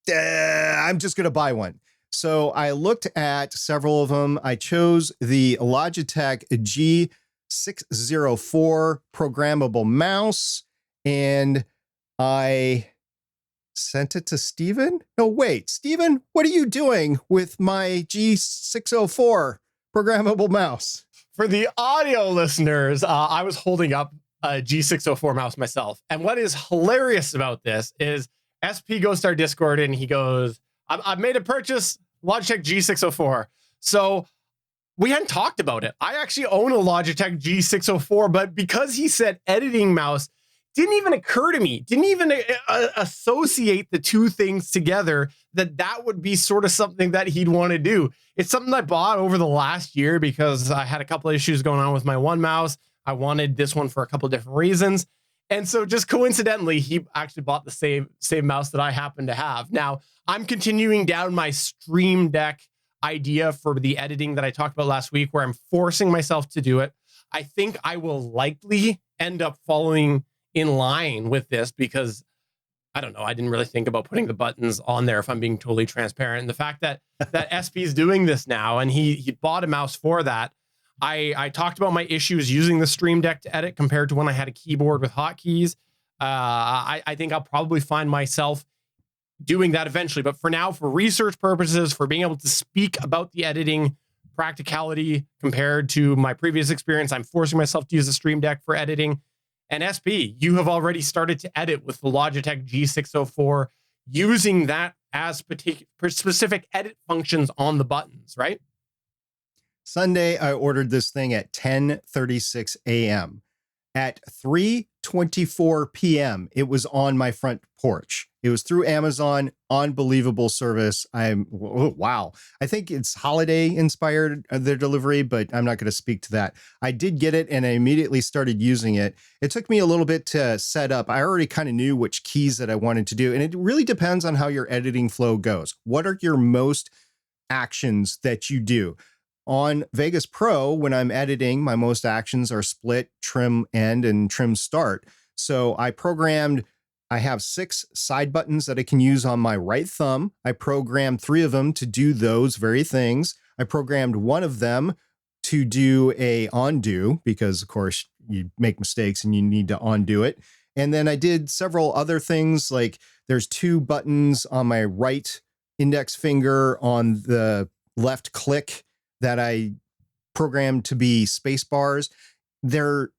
I'm just going to buy one. So I looked at several of them. I chose the Logitech G604 programmable mouse, and I sent it to Steven. No, wait, Steven, what are you doing with my G604 programmable mouse? For the audio listeners, I was holding up a G604 mouse myself. And what is hilarious about this is SP goes to our Discord and he goes, I've made a purchase, Logitech G604. So we hadn't talked about it. I actually own a Logitech G604, but because he said editing mouse, didn't even occur to me, didn't even associate the two things together, that would be sort of something that he'd want to do. It's something I bought over the last year because I had a couple of issues going on with my one mouse. I wanted this one for a couple of different reasons. And so just coincidentally, he actually bought the same mouse that I happen to have. Now, I'm continuing down my Stream Deck idea for the editing that I talked about last week, where I'm forcing myself to do it. I think I will likely end up following in line with this because, I don't know, I didn't really think about putting the buttons on there, if I'm being totally transparent. And the fact that SP is doing this now, and he bought a mouse for that. I talked about my issues using the Stream Deck to edit compared to when I had a keyboard with hotkeys. I think I'll probably find myself doing that eventually. But for now, for research purposes, for being able to speak about the editing practicality compared to my previous experience, I'm forcing myself to use the Stream Deck for editing. And SP, you have already started to edit with the Logitech G604 using that as specific edit functions on the buttons, right? Sunday, I ordered this thing at 10:36 a.m. At 3:24 p.m., it was on my front porch. It was through Amazon, unbelievable service. Wow. I think it's holiday inspired, their delivery, but I'm not going to speak to that. I did get it and I immediately started using it. It took me a little bit to set up. I already kind of knew which keys that I wanted to do. And it really depends on how your editing flow goes. What are your most actions that you do? On Vegas Pro, when I'm editing, my most actions are split, trim end, and trim start. So I have 6 side buttons that I can use on my right thumb. I programmed 3 of them to do those very things. I programmed one of them to do a undo because, of course, you make mistakes and you need to undo it. And then I did several other things, like there's 2 buttons on my right index finger on the left click that I programmed to be space bars. There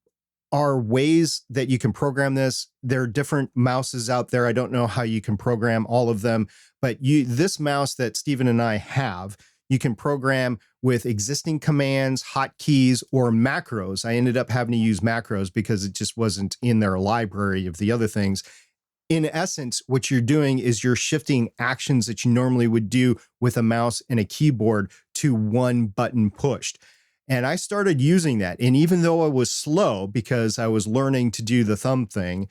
are ways that you can program this. There are different mouses out there. I don't know how you can program all of them, but this mouse that Steven and I have, you can program with existing commands, hotkeys, or macros. I ended up having to use macros because it just wasn't in their library of the other things. In essence, what you're doing is you're shifting actions that you normally would do with a mouse and a keyboard to one button pushed. And I started using that. And even though I was slow because I was learning to do the thumb thing,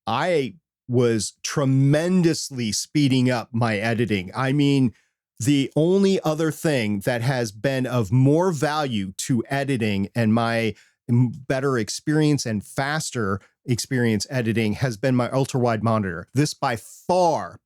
I was tremendously speeding up my editing. I mean, the only other thing that has been of more value to editing and my better experience and faster experience editing has been my ultra wide monitor. This by far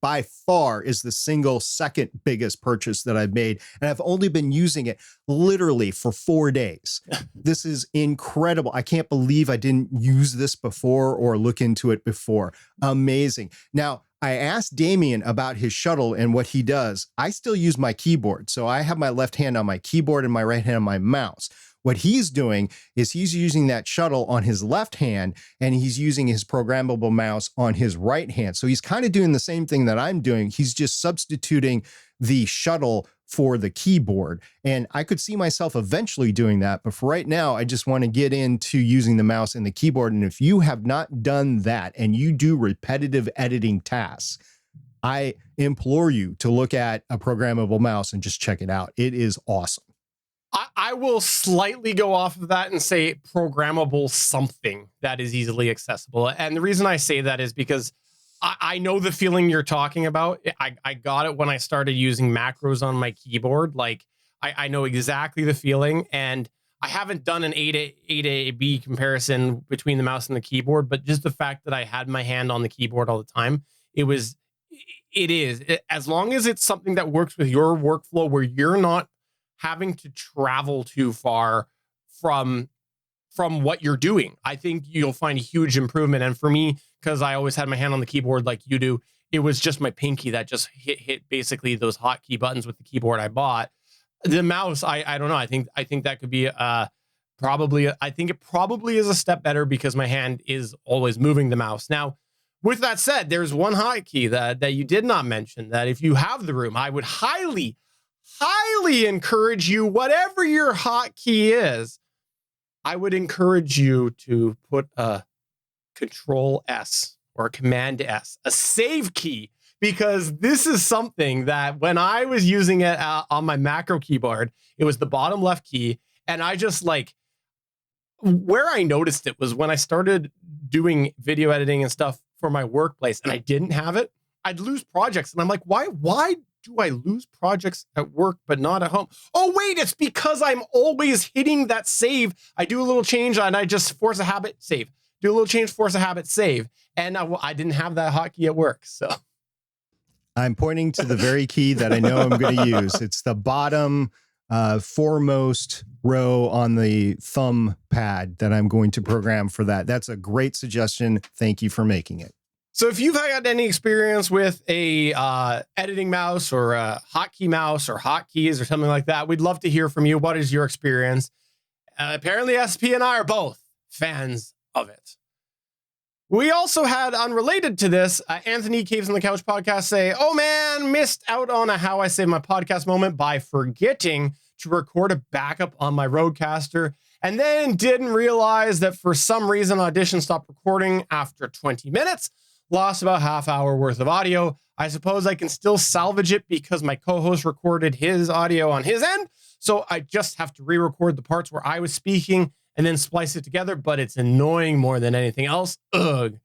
is the single second biggest purchase that I've made. And I've only been using it literally for 4 days. This is incredible. I can't believe I didn't use this before or look into it before. Amazing. Now, I asked Damien about his shuttle and what he does. I still use my keyboard. So I have my left hand on my keyboard and my right hand on my mouse. What he's doing is he's using that shuttle on his left hand and he's using his programmable mouse on his right hand. So he's kind of doing the same thing that I'm doing. He's just substituting the shuttle for the keyboard. And I could see myself eventually doing that. But for right now, I just want to get into using the mouse and the keyboard. And if you have not done that and you do repetitive editing tasks, I implore you to look at a programmable mouse and just check it out. It is awesome. I will slightly go off of that and say programmable something that is easily accessible. And the reason I say that is because I know the feeling you're talking about. I got it when I started using macros on my keyboard. Like I know exactly the feeling, and I haven't done an A to B comparison between the mouse and the keyboard, but just the fact that I had my hand on the keyboard all the time As long as it's something that works with your workflow where you're not having to travel too far from what you're doing, I think you'll find a huge improvement. And for me, because I always had my hand on the keyboard like you do, it was just my pinky that just hit basically those hotkey buttons with the keyboard I bought. The mouse, I don't know. I think that could be I think it probably is a step better because my hand is always moving the mouse. Now, with that said, there's one hotkey that you did not mention that if you have the room, I would highly encourage you, whatever your hotkey is, I would encourage you to put a Control S or a Command S, a save key, because this is something that when I was using it on my macro keyboard, it was the bottom left key. And I just where I noticed it was when I started doing video editing and stuff for my workplace and I didn't have it, I'd lose projects. And I'm like, why do I lose projects at work but not at home? Oh, wait, it's because I'm always hitting that save. I do a little change and I just force a habit, save. Do a little change, force a habit, save. And I didn't have that hotkey at work. So I'm pointing to the very key that I know I'm going to use. It's the bottom foremost row on the thumb pad that I'm going to program for that. That's a great suggestion. Thank you for making it. So if you've had any experience with a editing mouse or a hotkey mouse or hotkeys or something like that, we'd love to hear from you. What is your experience? Apparently SP and I are both fans of it. We also had, unrelated to this, Anthony Caves on the Couch podcast say, oh man, missed out on a How I Save My Podcast moment by forgetting to record a backup on my Rodecaster, and then didn't realize that for some reason Audition stopped recording after 20 minutes. Lost about half hour worth of audio. I suppose I can still salvage it because my co-host recorded his audio on his end. So I just have to re-record the parts where I was speaking and then splice it together, but it's annoying more than anything else. Ugh.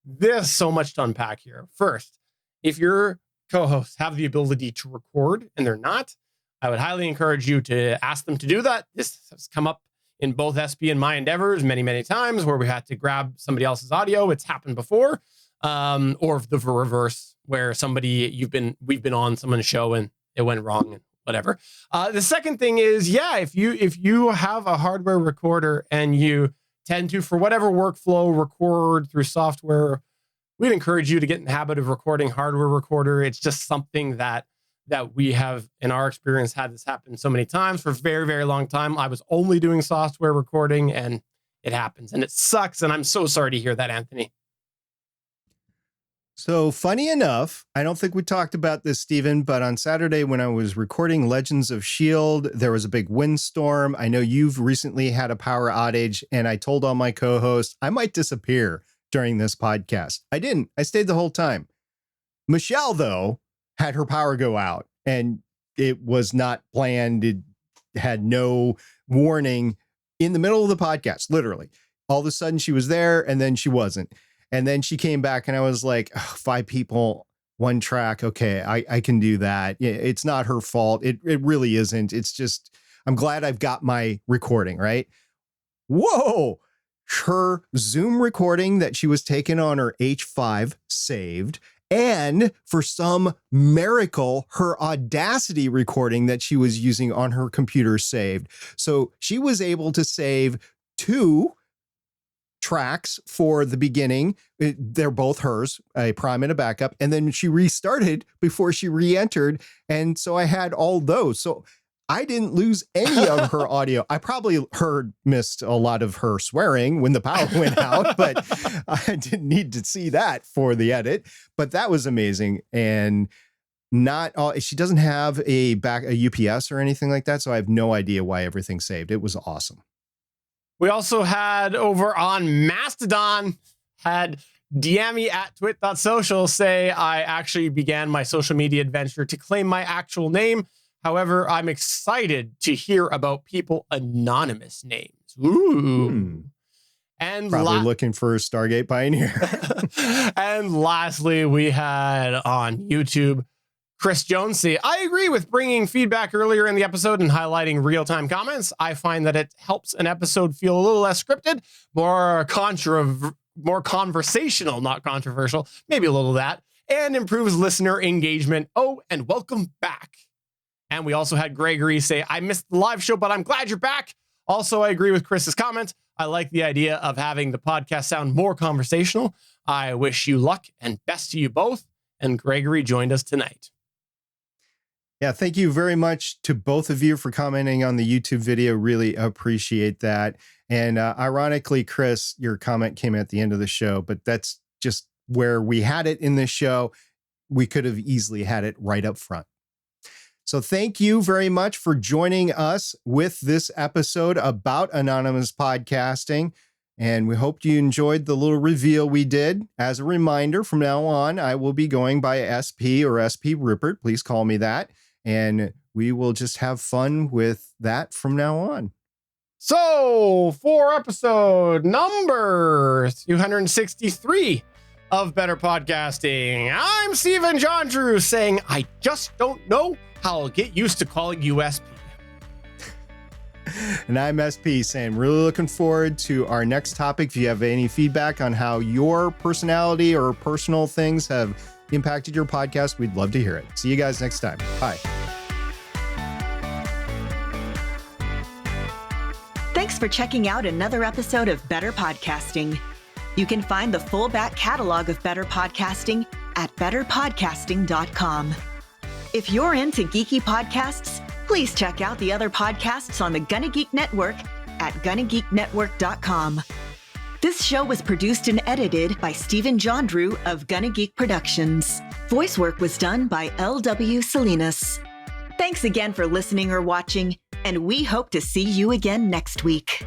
There's so much to unpack here. First, if your co-hosts have the ability to record and they're not, I would highly encourage you to ask them to do that. This has come up in both SP and my endeavors many, many times where we had to grab somebody else's audio. It's happened before. Or the reverse where we've been on someone's show and it went wrong and whatever. The second thing is, if you have a hardware recorder and you tend to, for whatever workflow, record through software, we'd encourage you to get in the habit of recording hardware recorder. It's just something that we have, in our experience, had this happen so many times for a very, very long time. I was only doing software recording and it happens and it sucks. And I'm so sorry to hear that, Anthony. So funny enough, I don't think we talked about this, Stephen, but on Saturday when I was recording Legends of S.H.I.E.L.D., there was a big windstorm. I know you've recently had a power outage, and I told all my co-hosts I might disappear during this podcast. I didn't. I stayed the whole time. Michelle, though, had her power go out, and it was not planned. It had no warning in the middle of the podcast, literally. All of a sudden she was there, and then she wasn't. And then she came back and I was like, 5 people, 1 track. Okay, I can do that. It's not her fault. It really isn't. It's just, I'm glad I've got my recording, right? Whoa. Her Zoom recording that she was taking on her H5 saved. And for some miracle, her Audacity recording that she was using on her computer saved. So she was able to save 2 tracks for the beginning. They're both hers, a prime and a backup. And then she restarted before she re-entered. And so I had all those. So I didn't lose any of her audio. I probably missed a lot of her swearing when the power went out, but I didn't need to see that for the edit. But that was amazing. And she doesn't have a UPS or anything like that. So I have no idea why everything saved. It was awesome. We also had over on Mastodon, had Diami at twit.social say, I actually began my social media adventure to claim my actual name. However, I'm excited to hear about people anonymous names. Ooh. And probably looking for a Stargate Pioneer. And lastly, we had on YouTube, Chris Jones say, I agree with bringing feedback earlier in the episode and highlighting real-time comments. I find that it helps an episode feel a little less scripted, more conversational, not controversial, maybe a little of that, and improves listener engagement. Oh, and welcome back. And we also had Gregory say, I missed the live show, but I'm glad you're back. Also, I agree with Chris's comment. I like the idea of having the podcast sound more conversational. I wish you luck and best to you both. And Gregory joined us tonight. Yeah, thank you very much to both of you for commenting on the YouTube video. Really appreciate that. And ironically, Chris, your comment came at the end of the show, but that's just where we had it in this show. We could have easily had it right up front. So thank you very much for joining us with this episode about anonymous podcasting. And we hope you enjoyed the little reveal we did. As a reminder, from now on, I will be going by SP or SP Rupert. Please call me that. And we will just have fun with that from now on. So for episode number 263 of Better Podcasting, I'm Stephen Jondrew saying, I just don't know how I'll get used to calling you SP. And I'm SP saying, really looking forward to our next topic. If you have any feedback on how your personality or personal things have impacted your podcast, we'd love to hear it. See you guys next time. Bye. Thanks for checking out another episode of Better Podcasting. You can find the full back catalog of Better Podcasting at betterpodcasting.com. If you're into geeky podcasts, please check out the other podcasts on the GonnaGeek Network at GonnaGeekNetwork.com. This show was produced and edited by Stephen Jondrew of GonnaGeek Productions. Voice work was done by L.W. Salinas. Thanks again for listening or watching, and we hope to see you again next week.